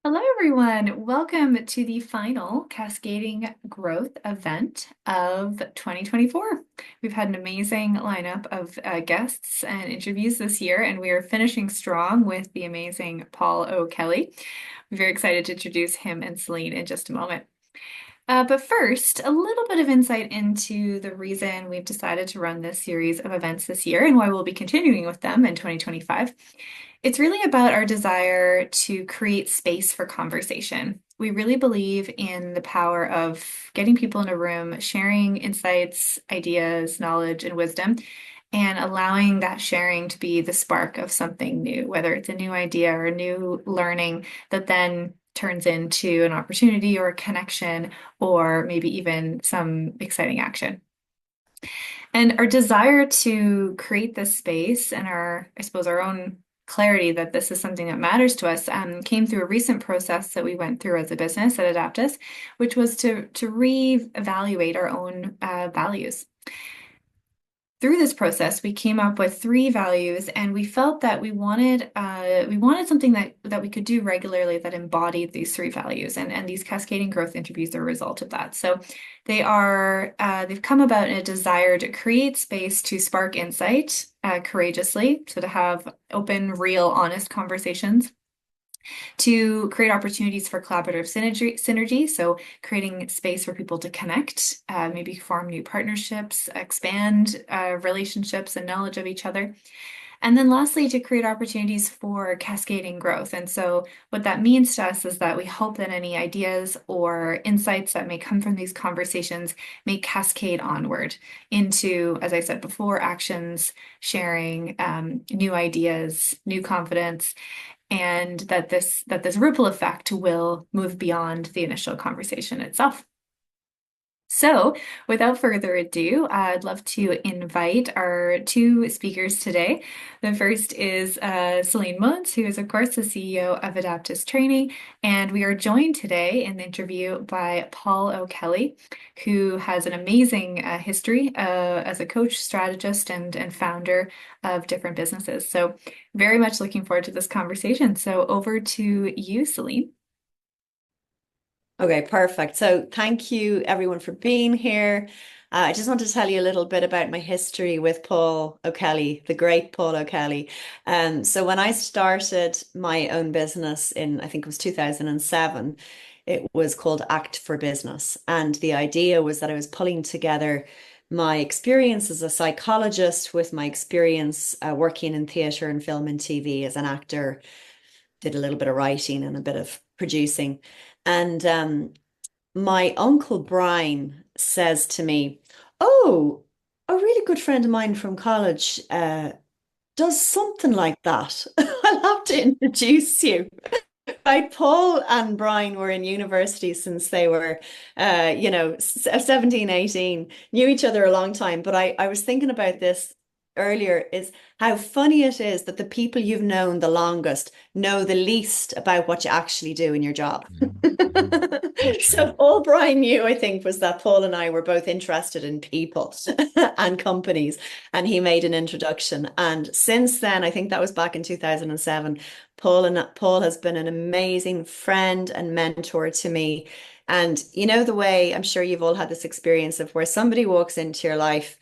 Hello, everyone. Welcome to the final Cascading Growth event of 2024. We've had an amazing lineup of guests and interviews this year, and we are finishing strong with the amazing Paul O'Kelly. I'm very excited to introduce him and Celine in just a moment. But first, a little bit of insight into the reason we've decided to run this series of events this year and why we'll be continuing with them in 2025. It's really about our desire to create space for conversation. We really believe in the power of getting people in a room, sharing insights, ideas, knowledge, and wisdom, and allowing that sharing to be the spark of something new, whether it's a new idea or a new learning that then turns into an opportunity or a connection or maybe even some exciting action. And our desire to create this space and I suppose, our own clarity that this is something that matters to us came through a recent process that we went through as a business at Adaptas, which was to reevaluate our own values. Through this process, we came up with three values, and we felt that we wanted something that we could do regularly that embodied these three values, and these cascading growth interviews are a result of that. So they've come about in a desire to create space to spark insight courageously, so to have open, real, honest conversations, to create opportunities for collaborative synergy. So creating space for people to connect, maybe form new partnerships, expand relationships and knowledge of each other. And then lastly, to create opportunities for cascading growth. And so what that means to us is that we hope that any ideas or insights that may come from these conversations may cascade onward into, as I said before, actions, sharing, new ideas, new confidence, and that this ripple effect will move beyond the initial conversation itself. So, without further ado, I'd love to invite our two speakers today. The first is Celine Mullins, who is, of course, the CEO of Adaptas Training. And we are joined today in the interview by Paul O'Kelly, who has an amazing history as a coach, strategist, and founder of different businesses. So, very much looking forward to this conversation. So, over to you, Celine. Okay, perfect. So thank you everyone for being here. I just want to tell you a little bit about my history with Paul O'Kelly, the great Paul O'Kelly. So when I started my own business in, I think it was 2007, it was called Act for Business. And the idea was that I was pulling together my experience as a psychologist with my experience working in theatre and film and TV as an actor, did a little bit of writing and a bit of producing. And my uncle Brian says to me, "Oh, a really good friend of mine from college does something like that. I'll have to introduce you." Right, Paul and Brian were in university since they were, 17, 18, knew each other a long time. But I was thinking about this earlier, is how funny it is that the people you've known the longest know the least about what you actually do in your job. That's So right. all Brian knew, I think, was that Paul and I were both interested in people and companies, and he made an introduction. And since then, I think that was back in 2007, Paul has been an amazing friend and mentor to me. And you know the way, I'm sure you've all had this experience of where somebody walks into your life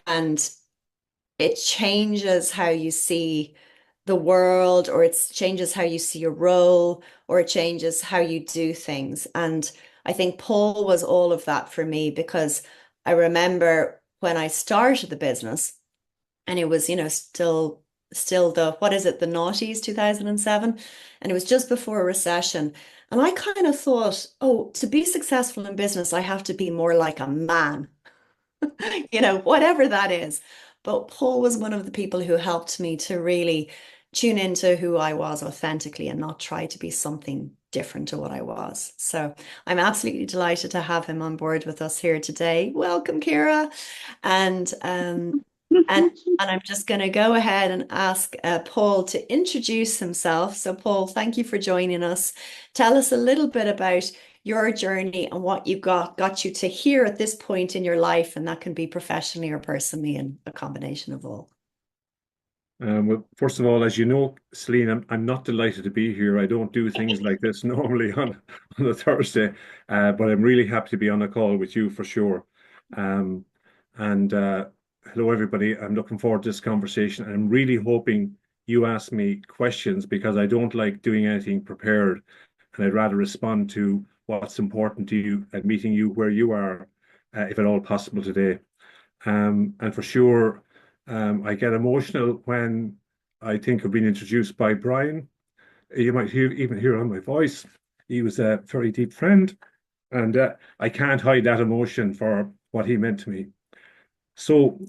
and it changes how you see the world, or it changes how you see your role, or it changes how you do things. And I think Paul was all of that for me, because I remember when I started the business, and it was, still the, what is it, the noughties, 2007, and it was just before a recession. And I kind of thought, oh, to be successful in business, I have to be more like a man, whatever that is. But Paul was one of the people who helped me to really tune into who I was authentically and not try to be something different to what I was. So I'm absolutely delighted to have him on board with us here today. Welcome, Kira. And and and I'm just going to go ahead and ask Paul to introduce himself. So Paul, thank you for joining us. Tell us a little bit about your journey and what you got you to here at this point in your life, and that can be professionally or personally, and a combination of all. Well, first of all, as you know, Celine, I'm not delighted to be here. I don't do things like this normally on a Thursday, but I'm really happy to be on a call with you for sure. Um, and hello, everybody. I'm looking forward to this conversation. I'm really hoping you ask me questions because I don't like doing anything prepared, and I'd rather respond to what's important to you and meeting you where you are, if at all possible today. And for sure, I get emotional when I think of being introduced by Brian. You might even hear on my voice. He was a very deep friend, and I can't hide that emotion for what he meant to me. So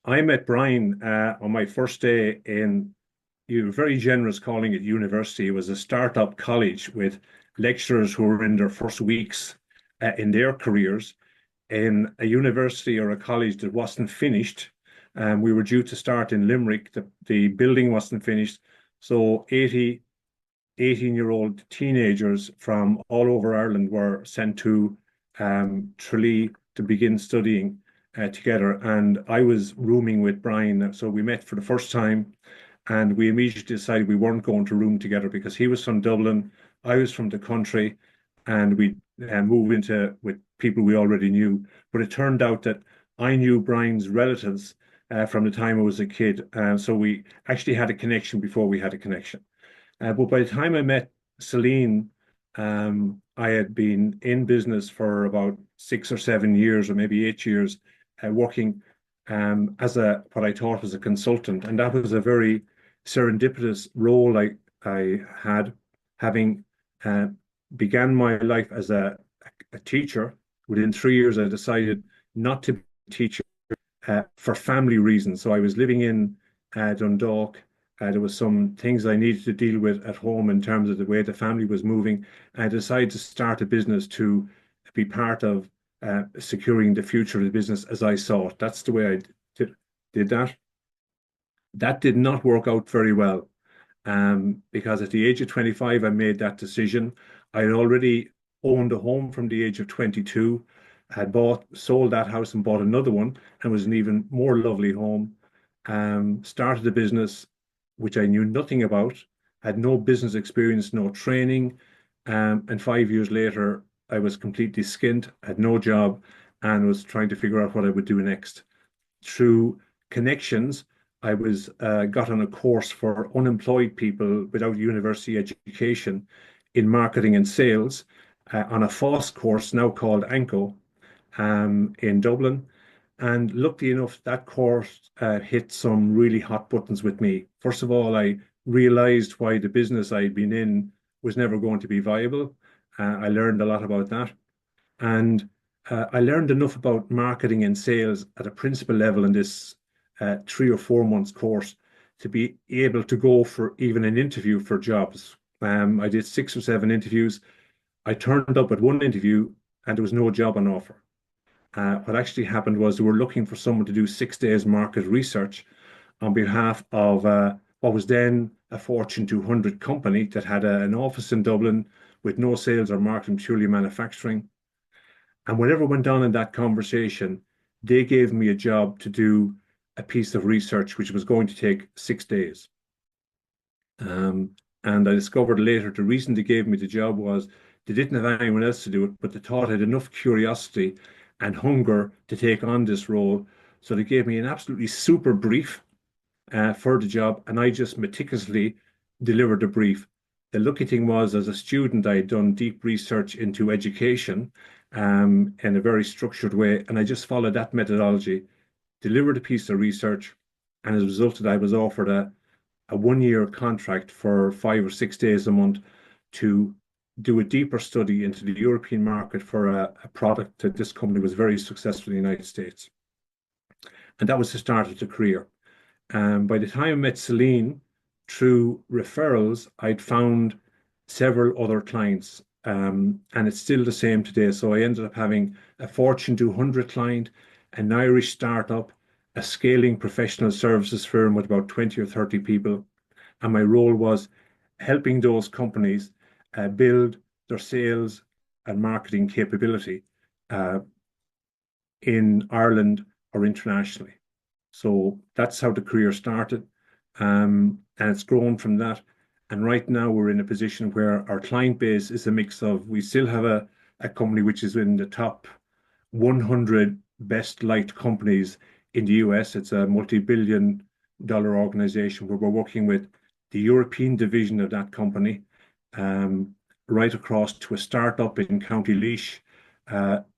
I met Brian on my first day in, you were very generous calling it university. It was a startup college with lecturers who were in their first weeks in their careers in a university or a college that wasn't finished. We were due to start in Limerick. The building wasn't finished. So 18-year-old teenagers from all over Ireland were sent to Tralee to begin studying together. And I was rooming with Brian. So we met for the first time and we immediately decided we weren't going to room together because he was from Dublin, I was from the country, and we moved into with people we already knew. But it turned out that I knew Brian's relatives from the time I was a kid, so we actually had a connection before we had a connection. But by the time I met Celine, I had been in business for about 6 or 7 years, or maybe 8 years, working as a what I thought was a consultant, and that was a very serendipitous role I had, having uh, began my life as a teacher. Within 3 years, I decided not to be a teacher for family reasons. So I was living in Dundalk. There was some things I needed to deal with at home in terms of the way the family was moving. I decided to start a business to be part of securing the future of the business as I saw it. That's the way I did that. That did not work out very well because at the age of 25, I made that decision. I had already owned a home from the age of 22, had sold that house and bought another one, and was an even more lovely home. Started a business which I knew nothing about, had no business experience, no training. And 5 years later, I was completely skint, had no job, and was trying to figure out what I would do next. Through connections, I was got on a course for unemployed people without university education in marketing and sales on a FOSS course now called ANCO in Dublin. And luckily enough, that course hit some really hot buttons with me. First of all, I realized why the business I'd been in was never going to be viable. I learned a lot about that. And I learned enough about marketing and sales at a principal level in this 3 or 4 months course to be able to go for even an interview for jobs. I did 6 or 7 interviews. I turned up at one interview and there was no job on offer. What actually happened was they were looking for someone to do 6 days market research on behalf of what was then a Fortune 200 company that had an office in Dublin with no sales or marketing, purely manufacturing. And whatever went on in that conversation, they gave me a job to do a piece of research which was going to take 6 days. Um, and I discovered later the reason they gave me the job was they didn't have anyone else to do it, but they thought I had enough curiosity and hunger to take on this role. So they gave me an absolutely super brief for the job, and I just meticulously delivered the brief. The lucky thing was, as a student, I had done deep research into education in a very structured way, and I just followed that methodology, delivered a piece of research, and as a result of that, I was offered a 1 year contract for 5 or 6 days a month to do a deeper study into the European market for a product that this company was very successful in the United States. And that was the start of the career. By the time I met Celine, through referrals, I'd found several other clients, and it's still the same today. So I ended up having a Fortune 200 client, an Irish startup, a scaling professional services firm with about 20 or 30 people. And my role was helping those companies build their sales and marketing capability uh, in Ireland or internationally. So that's how the career started. and it's grown from that. And right now we're in a position where our client base is a mix of, we still have a company which is in the top 100 best liked companies in the US. It's a multi-billion dollar organization where we're working with the European division of that company, um, right across to a startup in County Laois,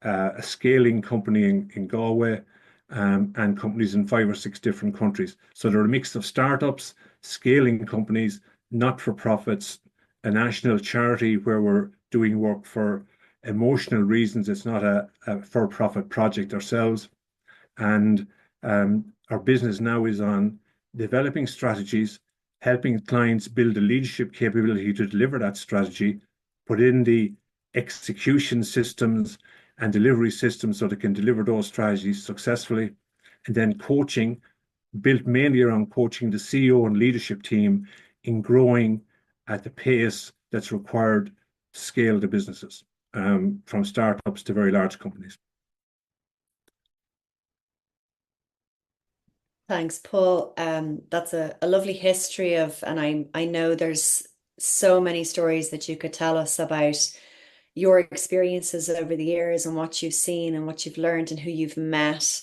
a scaling company in Galway, and companies in 5 or 6 different countries. So they're a mix of startups, scaling companies, not-for-profits, a national charity where we're doing work for emotional reasons. It's not a for-profit project ourselves. And our business now is on developing strategies, helping clients build a leadership capability to deliver that strategy, put in the execution systems and delivery systems so they can deliver those strategies successfully. And then coaching, built mainly around coaching the CEO and leadership team in growing at the pace that's required to scale the businesses, from startups to very large companies. Thanks, Paul. That's a lovely history of, and I know there's so many stories that you could tell us about your experiences over the years and what you've seen and what you've learned and who you've met,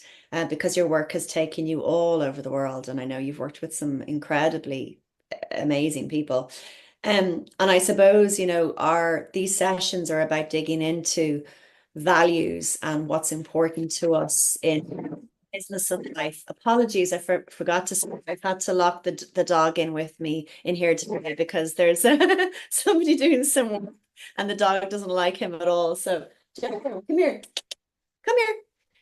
because your work has taken you all over the world. And I know you've worked with some incredibly amazing people. And I suppose, these sessions are about digging into values and what's important to us in business and life. Apologies, I forgot to say I've had to lock the dog in with me in here today because there's somebody doing some work and the dog doesn't like him at all. So Jeff, come here, come here.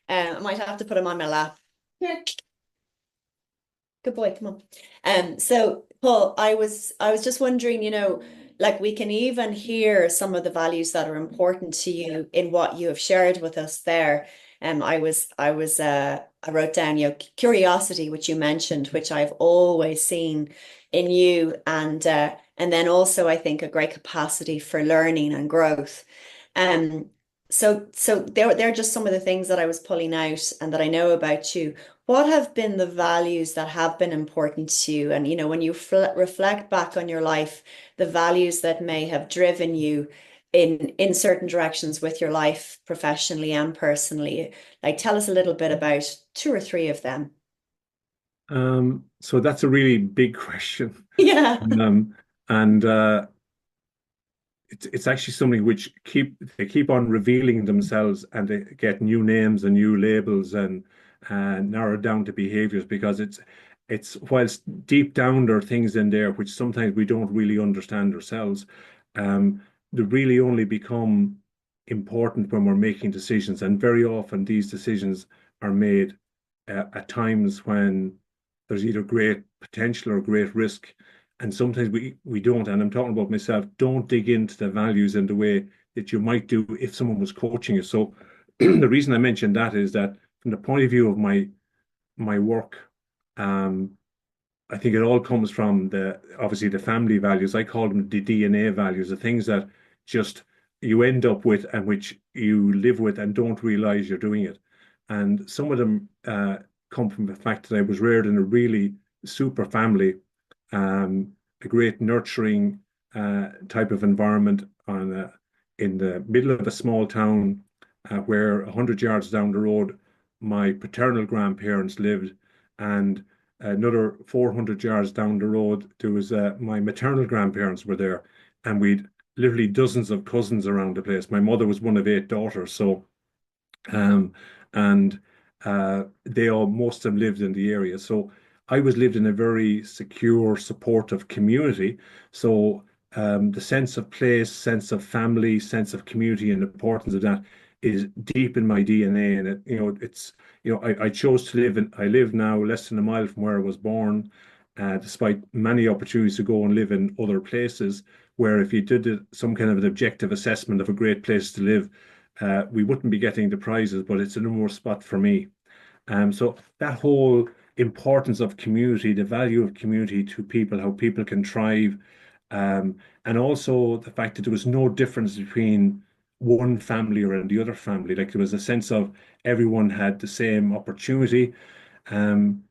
I might have to put him on my lap. Here. Good boy, come on. So Paul, I was just wondering, like we can even hear some of the values that are important to you in what you have shared with us there. I wrote down, curiosity, which you mentioned, which I've always seen in you, and then also I think a great capacity for learning and growth. Um, so they're just some of the things that I was pulling out and that I know about you. What have been the values that have been important to you? And when you reflect back on your life, the values that may have driven you in certain directions with your life, professionally and personally. Like, tell us a little bit about 2 or 3 of them. So that's a really big question. Yeah. And it's actually something which they keep on revealing themselves, and they get new names and new labels and narrowed down to behaviors, because it's whilst deep down there are things in there which sometimes we don't really understand ourselves. They really only become important when we're making decisions, and very often these decisions are made at times when there's either great potential or great risk. And sometimes we don't, and I'm talking about myself, don't dig into the values in the way that you might do if someone was coaching you. So the reason I mentioned that is that from the point of view of my work, um, I think it all comes from obviously the family values. I call them the DNA values, the things that just you end up with and which you live with and don't realize you're doing it. And some of them come from the fact that I was reared in a really super family, a great nurturing type of environment in the middle of a small town, where 100 yards down the road, my paternal grandparents lived, and another 400 yards down the road, there was my maternal grandparents were there, and we'd literally dozens of cousins around the place. My mother was one of 8 daughters, so um, and they all most of them lived in the area. So I was lived in a very secure, supportive community. So the sense of place, sense of family, sense of community, and the importance of that is deep in my DNA. And I chose to live in. I live now less than a mile from where I was born, despite many opportunities to go and live in other places. Where if you did some kind of an objective assessment of a great place to live, we wouldn't be getting the prizes, but it's a number spot for me. So that whole importance of community, the value of community to people, how people can thrive, and also the fact that there was no difference between one family or the other family. Like there was a sense of everyone had the same opportunity. Um,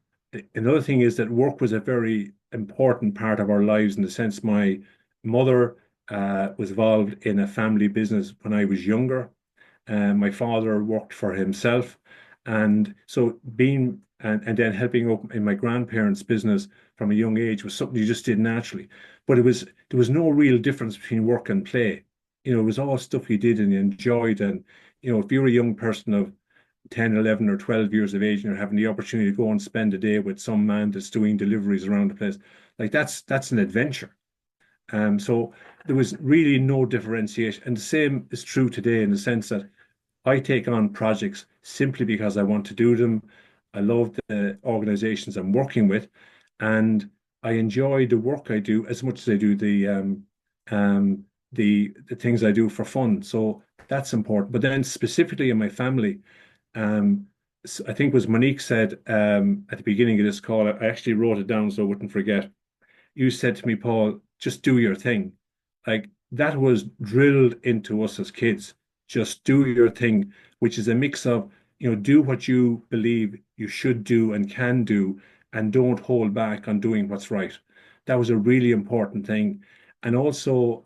Another thing is that work was a very important part of our lives in the sense my mother was involved in a family business when I was younger. My father worked for himself. And so being and then helping up in my grandparents' business from a young age was something you just did naturally. But there was no real difference between work and play. It was all stuff you did and you enjoyed. And, if you're a young person of 10, 11, or 12 years of age and you're having the opportunity to go and spend a day with some man that's doing deliveries around the place, like that's an adventure. So there was really no differentiation. And the same is true today in the sense that I take on projects simply because I want to do them. I love the organizations I'm working with, and I enjoy the work I do as much as I do the things I do for fun. So that's important. But then specifically in my family, um, I think it was Monique said at the beginning of this call, I actually wrote it down so I wouldn't forget. You said to me, Paul, just do your thing. Like that was drilled into us as kids. Just do your thing, which is a mix of, do what you believe you should do and can do, and don't hold back on doing what's right. That was a really important thing. And also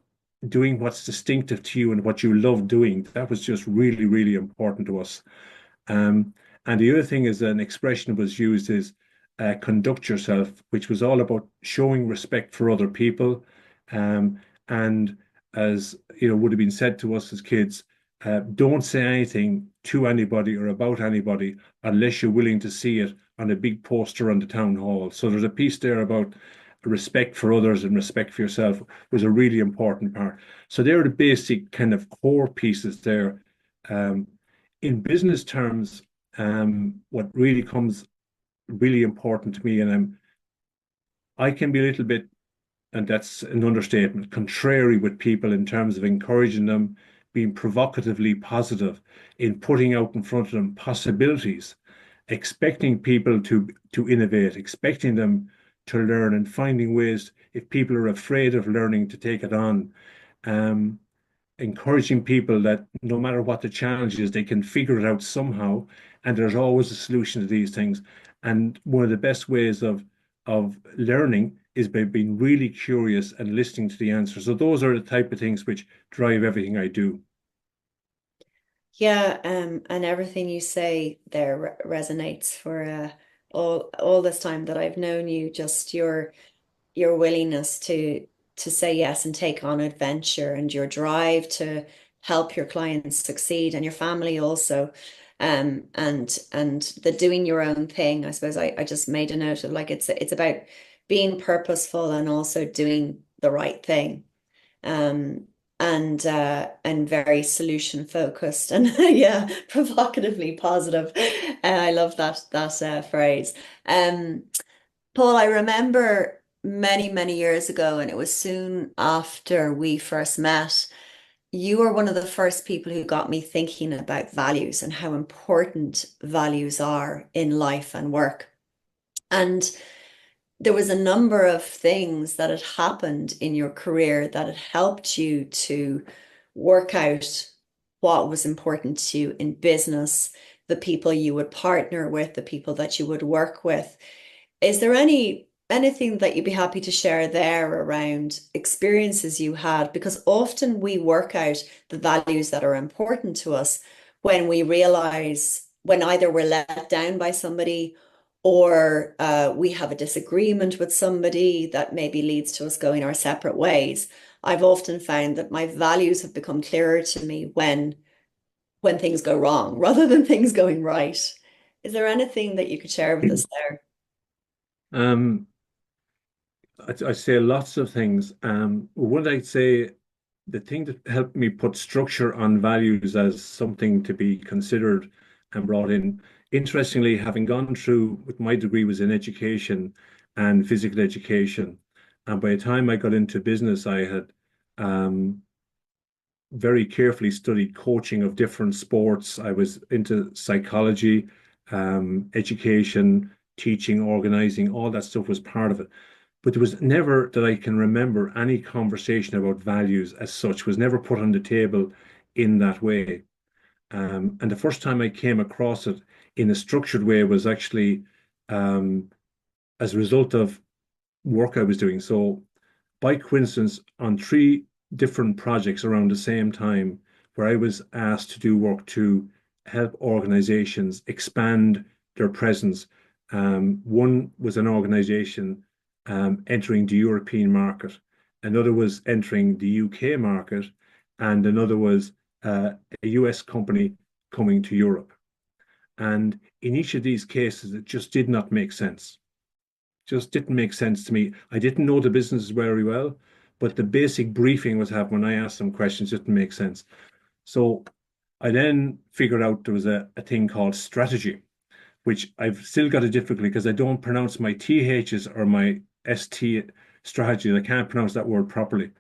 doing what's distinctive to you and what you love doing. That was just really, really important to us. Um, and the other thing is an expression that was used is conduct yourself, which was all about showing respect for other people. Um, and as would have been said to us as kids, don't say anything to anybody or about anybody unless you're willing to see it on a big poster on the town hall. So there's a piece there about respect for others and respect for yourself was a really important part. So they're the basic kind of core pieces there. Um, in business terms, what really comes really important to me, and I can be a little bit, and that's an understatement, contrary with people in terms of encouraging them, being provocatively positive in putting out in front of them possibilities, expecting people to innovate, expecting them to learn, and finding ways if people are afraid of learning to take it on. Um, Encouraging people that no matter what the challenge is, they can figure it out somehow, and there's always a solution to these things. And one of the best ways of learning is by being really curious and listening to the answers. So those are the type of things which drive everything I do. Yeah, and everything you say there resonates for all this time that I've known you, just your willingness to say yes and take on adventure and your drive to help your clients succeed and your family also. And the doing your own thing, I suppose I just made a note of like it's about being purposeful and also doing the right thing. Um, and very solution focused and yeah, provocatively positive. I love that phrase. Um, Paul, I remember many years ago, and it was soon after we first met. You were one of the first people who got me thinking about values and how important values are in life and work. And there was a number of things that had happened in your career that had helped you to work out what was important to you in business, the people you would partner with, the people that you would work with. Is there anything that you'd be happy to share there around experiences you had? Because often we work out the values that are important to us when we realize when either we're let down by somebody or we have a disagreement with somebody that maybe leads to us going our separate ways. I've often found that my values have become clearer to me when things go wrong rather than things going right. Is there anything that you could share with us there? Um, I say lots of things. Would I say the thing that helped me put structure on values as something to be considered and brought in. Interestingly, having gone through with my degree was in education and physical education, and by the time I got into business, I had um, very carefully studied coaching of different sports. I was into psychology, education, teaching, organizing, all that stuff was part of it. But there was never that I can remember any conversation about values as such was never put on the table in that way. And the first time I came across it in a structured way was actually as a result of work I was doing. So by coincidence, on three different projects around the same time, where I was asked to do work to help organizations expand their presence. One was an organization entering the European market, another was entering the UK market, and another was a US company coming to Europe. And in each of these cases, it just did not make sense. Just didn't make sense to me. I didn't know the business very well, but the basic briefing was have when I asked them questions didn't make sense. So I then figured out there was a thing called strategy, which I've still got a difficulty because I don't pronounce my THs or my ST strategy. I can't pronounce that word properly.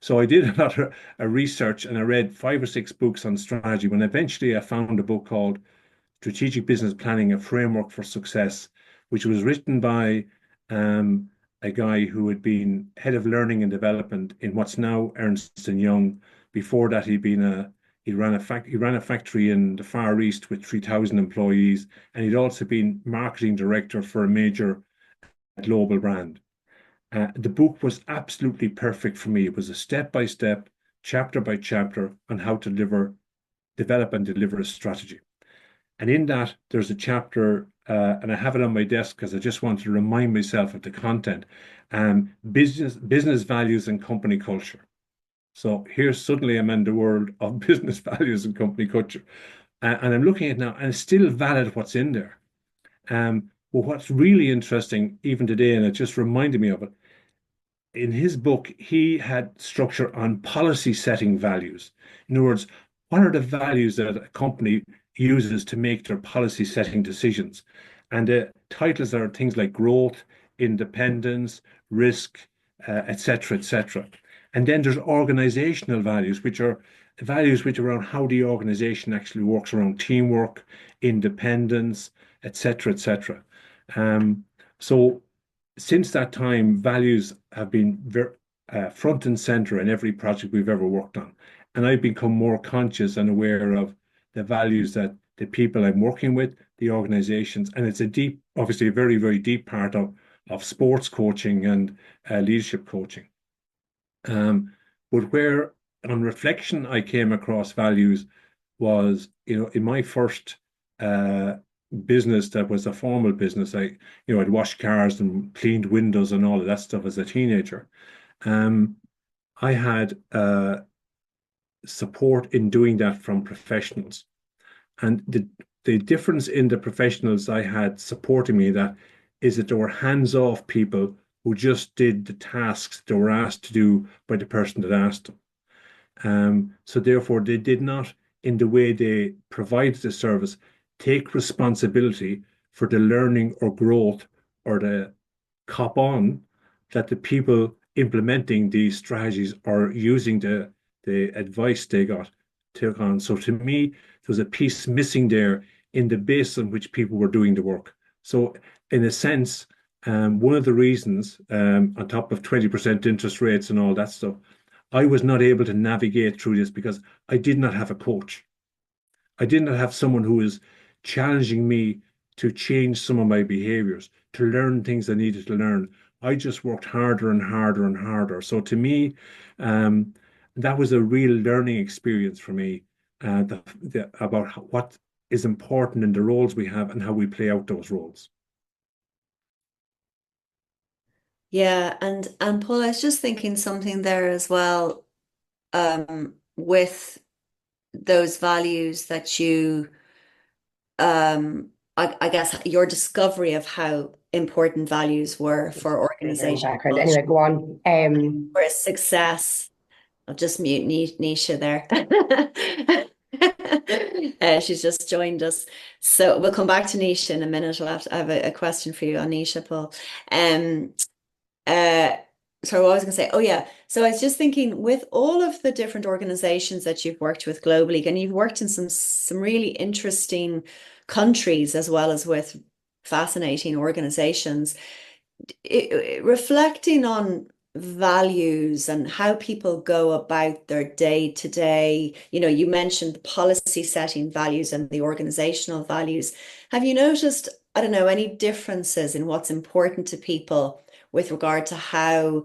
So I did a lot of research and I read 5 or 6 books on strategy. When eventually I found a book called Strategic Business Planning, a Framework for Success, which was written by um, a guy who had been head of learning and development in what's now Ernst and Young. Before that, he ran a factory in the Far East with 3,000 employees, and he'd also been marketing director for a major global brand. The book was absolutely perfect for me. It was a step by step, chapter by chapter on how to develop and deliver a strategy. And in that, there's a chapter, and I have it on my desk because I just want to remind myself of the content. Business values and company culture. So here suddenly I'm in the world of business values and company culture. And I'm looking at it now, and it's still valid what's in there. But what's really interesting, even today, and it just reminded me of it, in his book, he had structure on policy setting values. In other words, what are the values that a company uses to make their policy setting decisions? And the titles are things like growth, independence, risk, etc., etc. And then there's organizational values, which are values which are around how the organization actually works around teamwork, independence, etc., etc. So since that time, values have been front and center in every project we've ever worked on. And I've become more conscious and aware of the values that the people I'm working with, the organizations, and it's a deep, obviously a very, very deep part of sports coaching and leadership coaching. But where on reflection I came across values was, in my first business that was a formal business, I'd washed cars and cleaned windows and all of that stuff as a teenager. Um, I had support in doing that from professionals. And the difference in the professionals I had supporting me that is that there were hands-off people who just did the tasks they were asked to do by the person that asked them. So therefore, they did not, in the way they provided the service, take responsibility for the learning or growth or the cop on that the people implementing these strategies or using the advice they got took on. So to me, there was a piece missing there in the base on which people were doing the work. So in a sense, one of the reasons, on top of 20% interest rates and all that stuff, I was not able to navigate through this because I did not have a coach. I did not have someone who was challenging me to change some of my behaviors, to learn things I needed to learn. I just worked harder and harder and harder. So to me, that was a real learning experience for me about what is important in the roles we have and how we play out those roles. Yeah, and Paul, I was just thinking something there as well, with those values that you, I guess your discovery of how important values were for organization Background. culture, Anyway, go on. for a success. I'll just mute Nisha there. She's just joined us. So we'll come back to Nisha in a minute. I have a question for you on Nisha, Paul. Uh, so what I was going to say, oh yeah. So I was just thinking, with all of the different organizations that you've worked with globally, and you've worked in some really interesting countries as well as with fascinating organizations, reflecting on values and how people go about their day to day. You mentioned the policy setting values and the organizational values. Have you noticed, I don't know, any differences in what's important to people with regard to how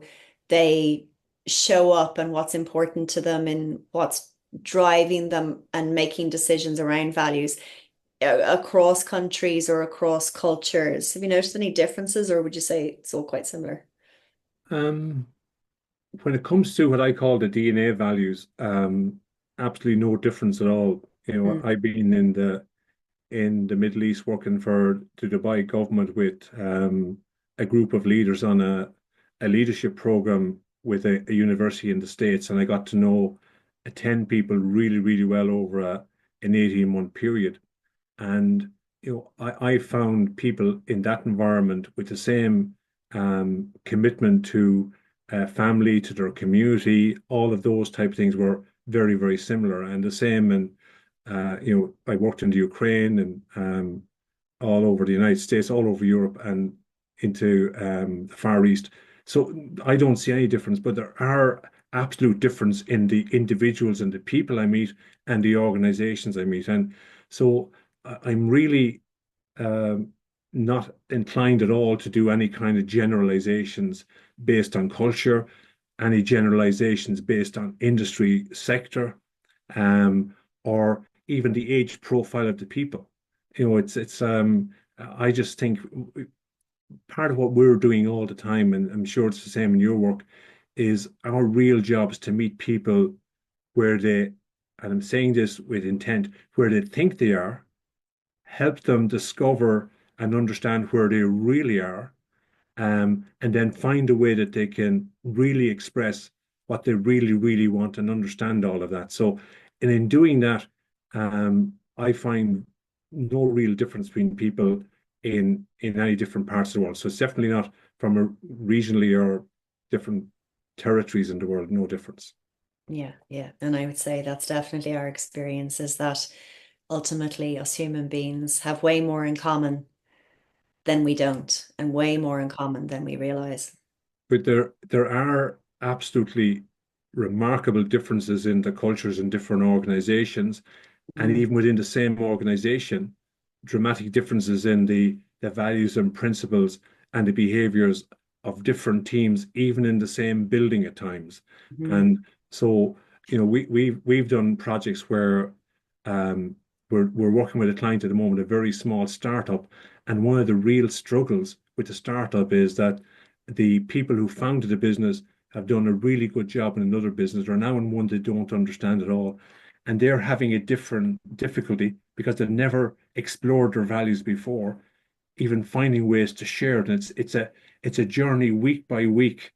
they show up and what's important to them and what's driving them and making decisions around values across countries or across cultures. Have you noticed any differences, or would you say it's all quite similar? Um, when it comes to what I call the DNA values, absolutely no difference at all. Mm, I've been in the Middle East working for the Dubai government with a group of leaders on a leadership program with a university in the States, and I got to know 10 people really, really well over an 18-month period. And I found people in that environment with the same commitment to family, to their community, all of those type of things were very, very similar. And the same, and I worked in the Ukraine and all over the United States, all over Europe, and into the Far East. So I don't see any difference, but there are absolute difference in the individuals and the people I meet and the organizations I meet. And so I'm really um, not inclined at all to do any kind of generalizations based on culture, any generalizations based on industry sector, or even the age profile of the people. It's I just think part of what we're doing all the time, and I'm sure it's the same in your work, is our real job is to meet people where they, and I'm saying this with intent, where they think they are, help them discover and understand where they really are, and then find a way that they can really express what they really, really want and understand all of that. So, and in doing that, I find no real difference between people in any different parts of the world. So it's definitely not from a regionally or different territories in the world, no difference. yeah, yeah. And I would say that's definitely our experience is that ultimately us human beings have way more in common than we don't, and way more in common than we realize. But there are absolutely remarkable differences in the cultures in different organizations, and Mm, even within the same organization, dramatic differences in the values and principles and the behaviors of different teams, even in the same building at times. mm, And so, we've done projects where um, we're working with a client at the moment, a very small startup, and one of the real struggles with the startup is that the people who founded the business have done a really good job in another business, or now in one they don't understand at all, and they're having a different difficulty because they've never explored their values before, even finding ways to share it. And it's a journey week by week,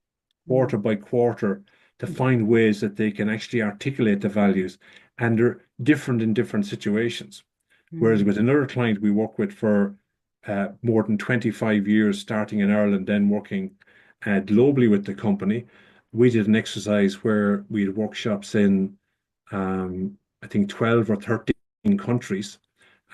mm, quarter by quarter, to find ways that they can actually articulate the values, and they're different in different situations. Whereas mm, with another client we work with for more than 25 years, starting in Ireland, then working globally with the company, we did an exercise where we had workshops in I think 12 or 13 countries,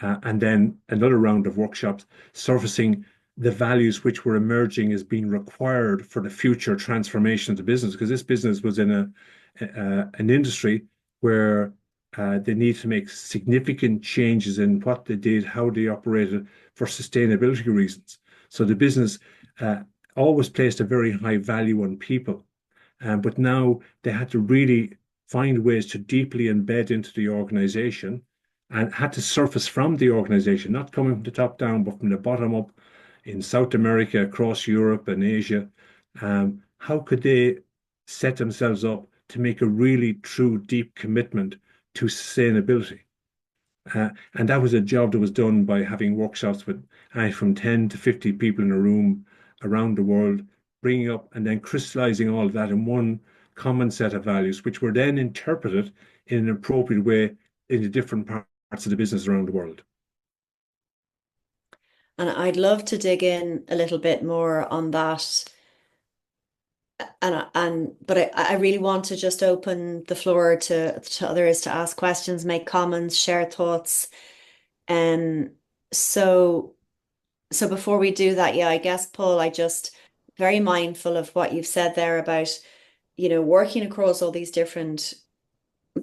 and then another round of workshops surfacing the values which were emerging as being required for the future transformation of the business. Because this business was in an industry where they need to make significant changes in what they did, how they operated for sustainability reasons. So the business uh, always placed a very high value on people, but now they had to really find ways to deeply embed into the organization and had to surface from the organization, not coming from the top down, but from the bottom up in South America, across Europe and Asia. How could they set themselves up to make a really true, deep commitment to sustainability? And that was a job that was done by having workshops with from 10 to 50 people in a room around the world, bringing up and then crystallizing all of that in one common set of values, which were then interpreted in an appropriate way in the different parts of the business around the world. and I'd love to dig in a little bit more on that. But I really want to just open the floor to others to ask questions, make comments, share thoughts. And so so before we do that, yeah, I guess, Paul, I just very mindful of what you've said there about, working across all these different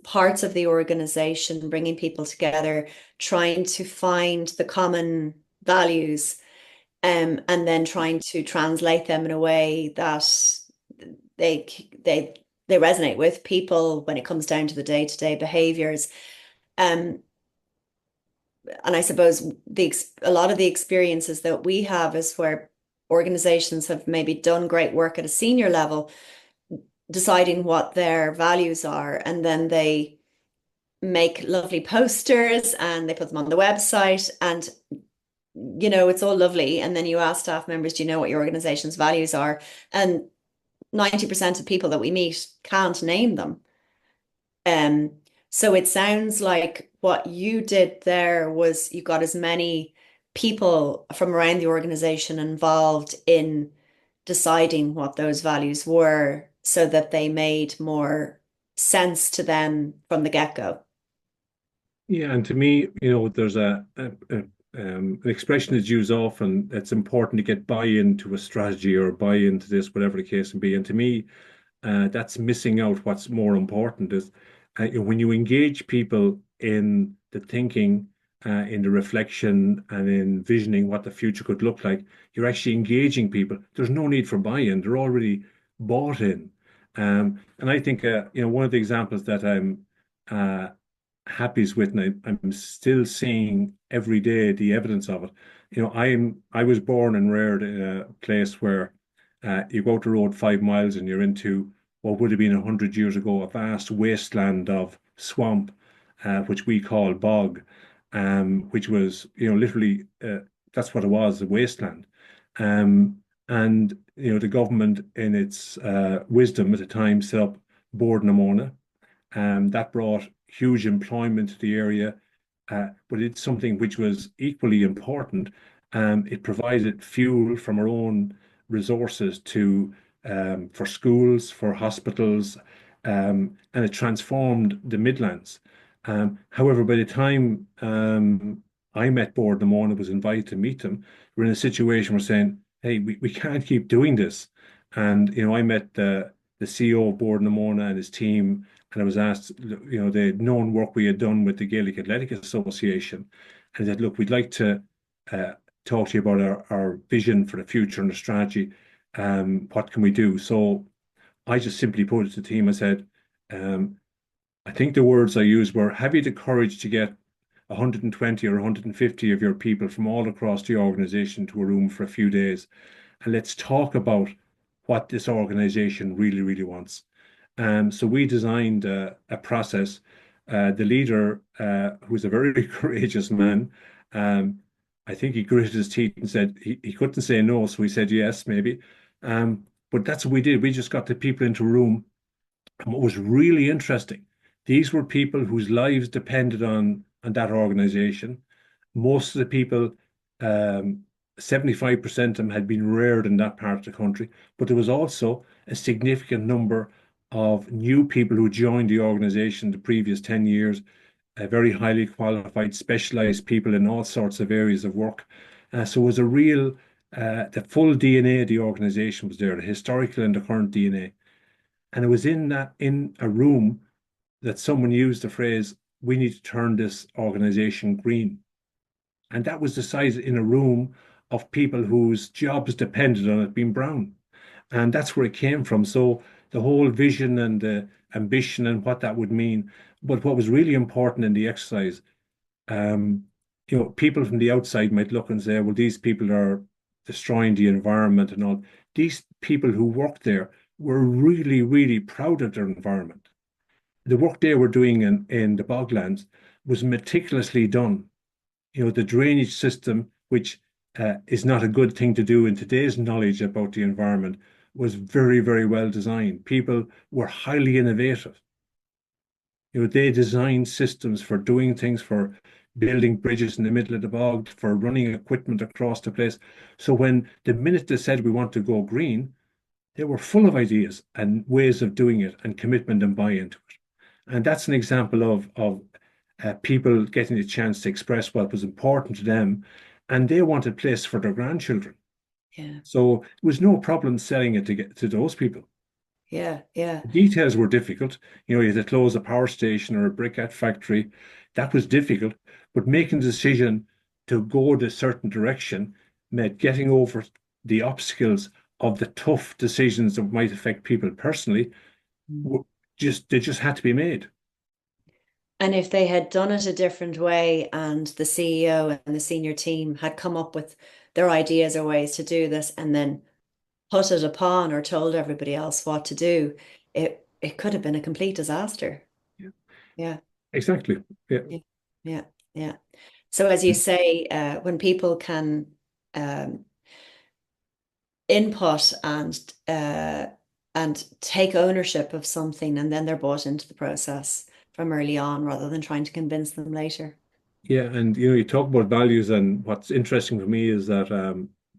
parts of the organization, bringing people together, trying to find the common values. and then trying to translate them in a way that they they they resonate with people when it comes down to the day-to-day behaviors. Um, and I suppose a lot of the experiences that we have is where organizations have maybe done great work at a senior level, deciding what their values are, and then they make lovely posters and they put them on the website, and it's all lovely. And then you ask staff members, do you know what your organization's values are? And 90% of people that we meet can't name them. Um, so it sounds like what you did there was you got as many people from around the organization involved in deciding what those values were so that they made more sense to them from the get-go. Yeah, and to me, there's an expression that's used often. It's important to get buy-in to a strategy or buy-in to this, whatever the case may be. And to me, that's missing out. What's more important is when you engage people in the thinking, in the reflection, and in visioning what the future could look like, you're actually engaging people. There's no need for buy-in. They're already bought in. And I think, one of the examples that I'm uh, happiest with, and I'm still seeing every day the evidence of it. I was born and reared in a place where you go out the road 5 miles and you're into what would have been 100 years ago a vast wasteland of swamp, which we call bog, which was literally that's what it was, a wasteland. Um, and the government, in its wisdom at the time, set up Bord na Móna. That brought huge employment to the area, but it's something which was equally important. It provided fuel from our own resources for schools, for hospitals, and it transformed the Midlands. However, by the time I met Bord na Móna, was invited to meet them, we're in a situation where saying, "Hey, we can't keep doing this." And I met the CEO of Bord na Móna and his team, and I was asked, the known work we had done with the Gaelic Athletic Association, and said, "Look, we'd like to talk to you about our vision for the future and the strategy. What can we do?" So I just simply put it to the team. I said, um, I think the words I used were, "Have you the courage to get 120 or 150 of your people from all across the organization to a room for a few days, and let's talk about what this organization really, really wants." So we designed a process. The leader, who's a very courageous man, um, I think he gritted his teeth and said he couldn't say no, so he said yes, maybe. But that's what we did. We just got the people into a room. And what was really interesting, these were people whose lives depended on that organization. Most of the people, 75% of them had been reared in that part of the country, but there was also a significant number of new people who joined the organization the previous 10 years, very highly qualified, specialized people in all sorts of areas of work. So it was the full DNA of the organization was there, the historical and the current DNA. And it was in a room that someone used the phrase, "We need to turn this organization green." And that was decided in a room of people whose jobs depended on it being brown. And that's where it came from. So the whole vision and the ambition and what that would mean. But what was really important in the exercise, um, people from the outside might look and say, "Well, these people are destroying the environment and all." These people who worked there were really, really proud of their environment. The work they were doing in the boglands was meticulously done. The drainage system, which is not a good thing to do in today's knowledge about the environment, was very, very well designed. People were highly innovative. They designed systems for doing things, for building bridges in the middle of the bog, for running equipment across the place. So when the minute they said we want to go green, they were full of ideas and ways of doing it and commitment and buy-in to it. And that's an example of people getting a chance to express what was important to them, and they wanted place for their grandchildren. Yeah. So it was no problem selling it to those people. Yeah. Yeah. The details were difficult. You had to close a power station or a briquette factory. That was difficult. But making the decision to go a certain direction meant getting over the obstacles of the tough decisions that might affect people personally. Mm. They just had to be made. And if they had done it a different way and the CEO and the senior team had come up with their ideas or ways to do this and then put it upon or told everybody else what to do, it could have been a complete disaster. Yeah, Yeah, exactly. Yeah. yeah, yeah, yeah. So as you say, when people can um, input and take ownership of something, and then they're bought into the process from early on rather than trying to convince them later. Yeah, and you talk about values, and what's interesting for me is that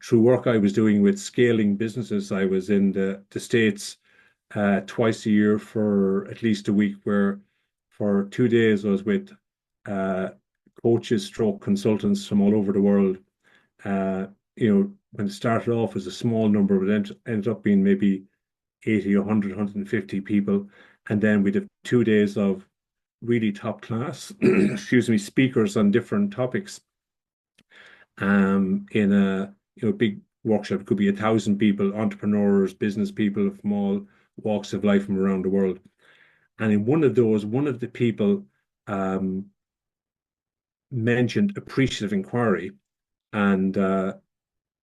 through work I was doing with scaling businesses, I was in the States twice a year for at least a week, where for 2 days I was with uh, coaches, stroke consultants from all over the world. Uh, when it started off as a small number, but ended up being maybe 80, 100, 150 people. And then we'd have 2 days of really top class, excuse me, speakers on different topics in a big workshop. It could be 1,000 people, entrepreneurs, business people from all walks of life from around the world. And in one of those, one of the people um, mentioned appreciative inquiry and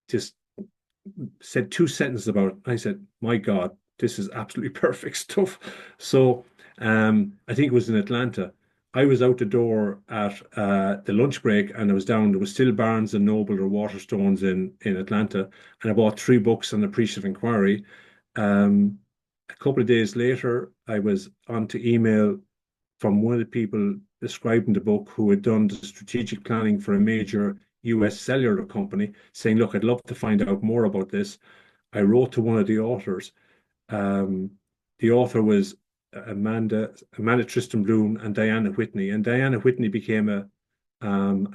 just said two sentences about it. I said, "My God, this is absolutely perfect stuff." So I think it was in Atlanta. I was out the door at the lunch break, and I was down. There was still Barnes and Noble or Waterstones in Atlanta, and I bought 3 books on appreciative inquiry. A couple of days later, I was on to email from one of the people describing the book who had done the strategic planning for a major US cellular company, saying, "Look, I'd love to find out more about this." I wrote to one of the authors. Um, the author was Amanda Tristan Bloom and Diana Whitney. And Diana Whitney became a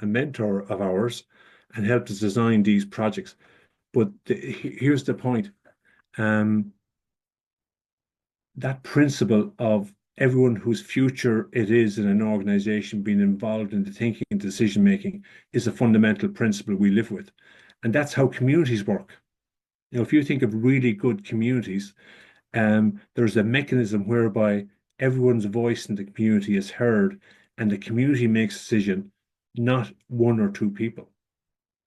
mentor of ours and helped us design these projects. But here's the point. Um, that principle of everyone whose future it is in an organization being involved in the thinking and decision making is a fundamental principle we live with. And that's how communities work. If you think of really good communities, there's a mechanism whereby everyone's voice in the community is heard and the community makes a decision, not one or two people.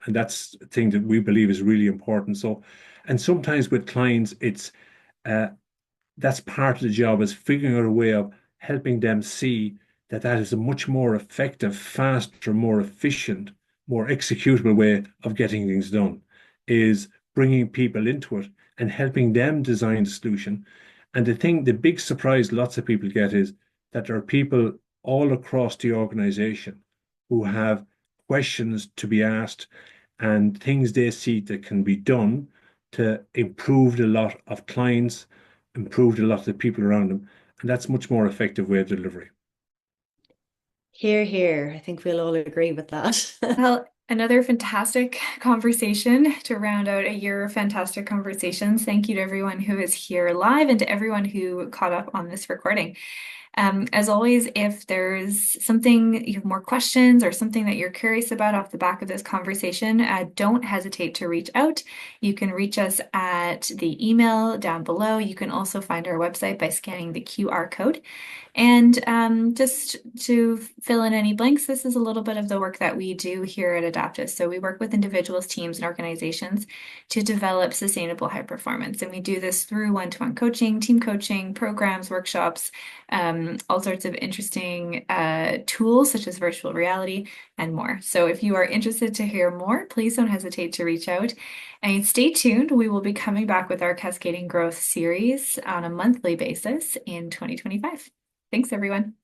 And that's a thing that we believe is really important. So, and sometimes with clients, it's uh, that's part of the job, is figuring out a way of helping them see that that is a much more effective, faster, more efficient, more executable way of getting things done, is bringing people into it and helping them design the solution. And the big surprise lots of people get is that there are people all across the organization who have questions to be asked and things they see that can be done to improve the lot of clients, improved a lot of the people around them. And that's much more effective way of delivery. Here, here. I think we'll all agree with that. Well, another fantastic conversation to round out a year of fantastic conversations. Thank you to everyone who is here live and to everyone who caught up on this recording. As always, if there's something you have more questions or something that you're curious about off the back of this conversation, don't hesitate to reach out. You can reach us at the email down below. You can also find our website by scanning the QR code. And just to fill in any blanks, this is a little bit of the work that we do here at Adaptas. So we work with individuals, teams, and organizations to develop sustainable high performance. And we do this through one-to-one coaching, team coaching, programs, workshops, all sorts of interesting tools such as virtual reality and more. So if you are interested to hear more, please don't hesitate to reach out. And stay tuned. We will be coming back with our Cascading Growth series on a monthly basis in 2025. Thanks, everyone.